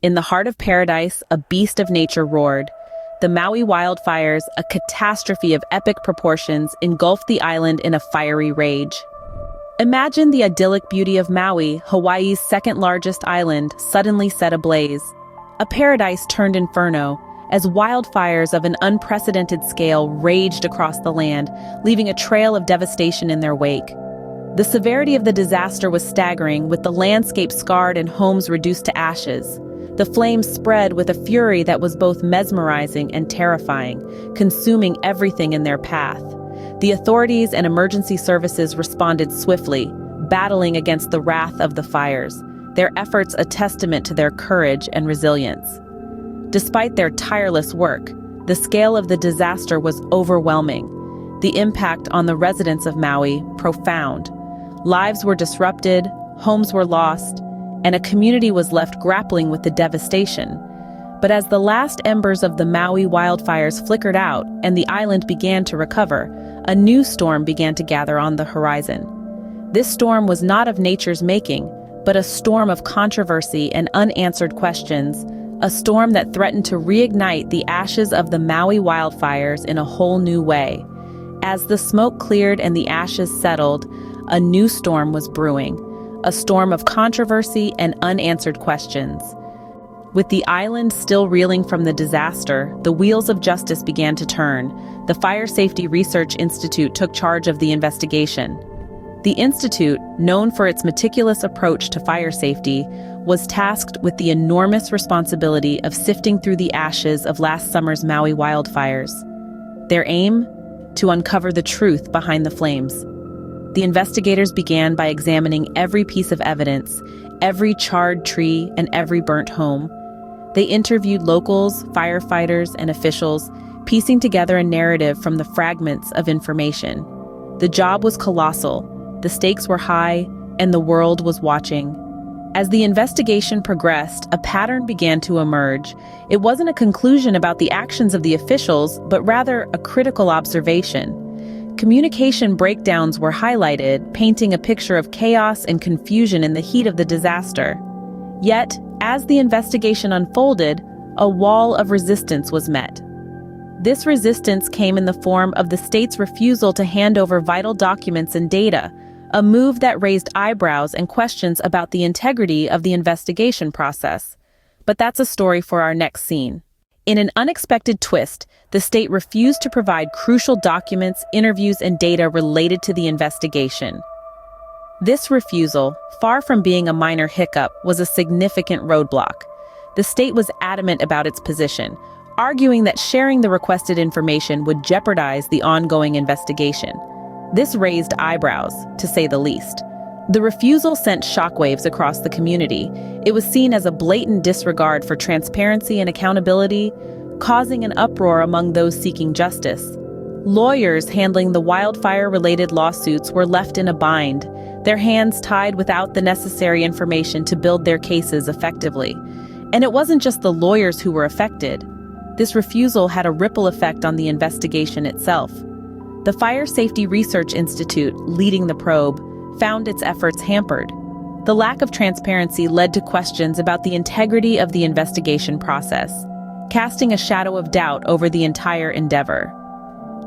In the heart of paradise, a beast of nature roared. The Maui wildfires, a catastrophe of epic proportions, engulfed the island in a fiery rage. Imagine the idyllic beauty of Maui, Hawaii's second-largest island, suddenly set ablaze. A paradise turned inferno, as wildfires of an unprecedented scale raged across the land, leaving a trail of devastation in their wake. The severity of the disaster was staggering, with the landscape scarred and homes reduced to ashes. The flames spread with a fury that was both mesmerizing and terrifying, consuming everything in their path. The authorities and emergency services responded swiftly, battling against the wrath of the fires, their efforts a testament to their courage and resilience. Despite their tireless work, the scale of the disaster was overwhelming. The impact on the residents of Maui, profound. Lives were disrupted, homes were lost, and a community was left grappling with the devastation. But as the last embers of the Maui wildfires flickered out and the island began to recover, a new storm began to gather on the horizon. This storm was not of nature's making, but a storm of controversy and unanswered questions, a storm that threatened to reignite the ashes of the Maui wildfires in a whole new way. As the smoke cleared and the ashes settled, a new storm was brewing, a storm of controversy and unanswered questions. With the island still reeling from the disaster, the wheels of justice began to turn. The Fire Safety Research Institute took charge of the investigation. The institute, known for its meticulous approach to fire safety, was tasked with the enormous responsibility of sifting through the ashes of last summer's Maui wildfires. Their aim? To uncover the truth behind the flames. The investigators began by examining every piece of evidence, every charred tree, and every burnt home. They interviewed locals, firefighters, and officials, piecing together a narrative from the fragments of information. The job was colossal, the stakes were high, and the world was watching. As the investigation progressed, a pattern began to emerge. It wasn't a conclusion about the actions of the officials, but rather a critical observation. Communication breakdowns were highlighted, painting a picture of chaos and confusion in the heat of the disaster. Yet, as the investigation unfolded, a wall of resistance was met. This resistance came in the form of the state's refusal to hand over vital documents and data, a move that raised eyebrows and questions about the integrity of the investigation process. But that's a story for our next scene. In an unexpected twist, the state refused to provide crucial documents, interviews, and data related to the investigation. This refusal, far from being a minor hiccup, was a significant roadblock. The state was adamant about its position, arguing that sharing the requested information would jeopardize the ongoing investigation. This raised eyebrows, to say the least. The refusal sent shockwaves across the community. It was seen as a blatant disregard for transparency and accountability, causing an uproar among those seeking justice. Lawyers handling the wildfire-related lawsuits were left in a bind, their hands tied without the necessary information to build their cases effectively. And it wasn't just the lawyers who were affected. This refusal had a ripple effect on the investigation itself. The Fire Safety Research Institute, leading the probe, found its efforts hampered. The lack of transparency led to questions about the integrity of the investigation process, casting a shadow of doubt over the entire endeavor.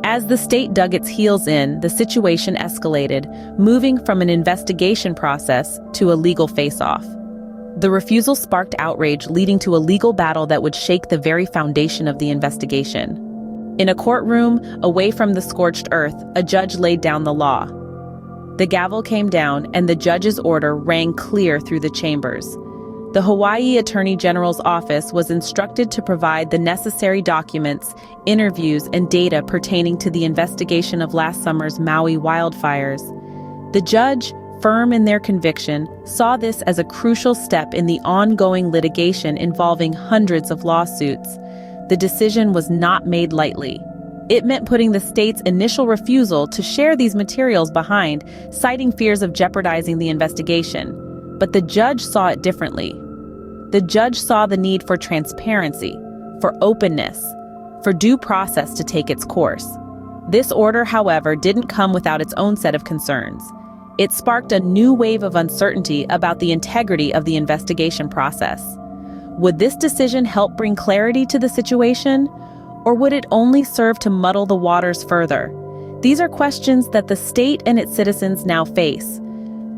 As the state dug its heels in, the situation escalated, moving from an investigation process to a legal face-off. The refusal sparked outrage, leading to a legal battle that would shake the very foundation of the investigation. In a courtroom, away from the scorched earth, a judge laid down the law. The gavel came down, and the judge's order rang clear through the chambers. The Hawaii Attorney General's office was instructed to provide the necessary documents, interviews, and data pertaining to the investigation of last summer's Maui wildfires. The judge, firm in their conviction, saw this as a crucial step in the ongoing litigation involving hundreds of lawsuits. The decision was not made lightly. It meant putting the state's initial refusal to share these materials behind, citing fears of jeopardizing the investigation. But the judge saw it differently. The judge saw the need for transparency, for openness, for due process to take its course. This order, however, didn't come without its own set of concerns. It sparked a new wave of uncertainty about the integrity of the investigation process. Would this decision help bring clarity to the situation, or would it only serve to muddle the waters further? These are questions that the state and its citizens now face.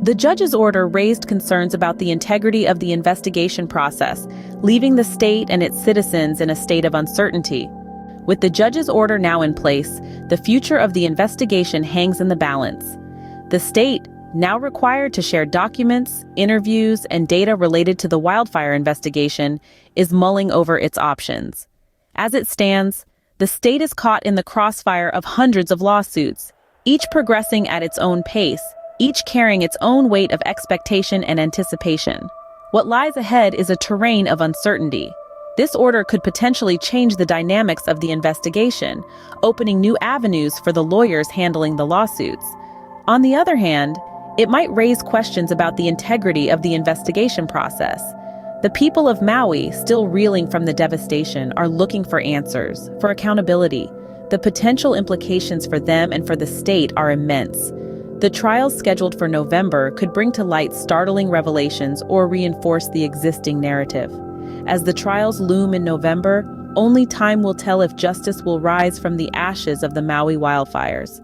The judge's order raised concerns about the integrity of the investigation process, leaving the state and its citizens in a state of uncertainty. With the judge's order now in place, the future of the investigation hangs in the balance. The state, now required to share documents, interviews, and data related to the wildfire investigation, is mulling over its options. As it stands, the state is caught in the crossfire of hundreds of lawsuits, each progressing at its own pace, each carrying its own weight of expectation and anticipation. What lies ahead is a terrain of uncertainty. This order could potentially change the dynamics of the investigation, opening new avenues for the lawyers handling the lawsuits. On the other hand, it might raise questions about the integrity of the investigation process. The people of Maui, still reeling from the devastation, are looking for answers, for accountability. The potential implications for them and for the state are immense. The trials scheduled for November could bring to light startling revelations or reinforce the existing narrative. As the trials loom in November, only time will tell if justice will rise from the ashes of the Maui wildfires.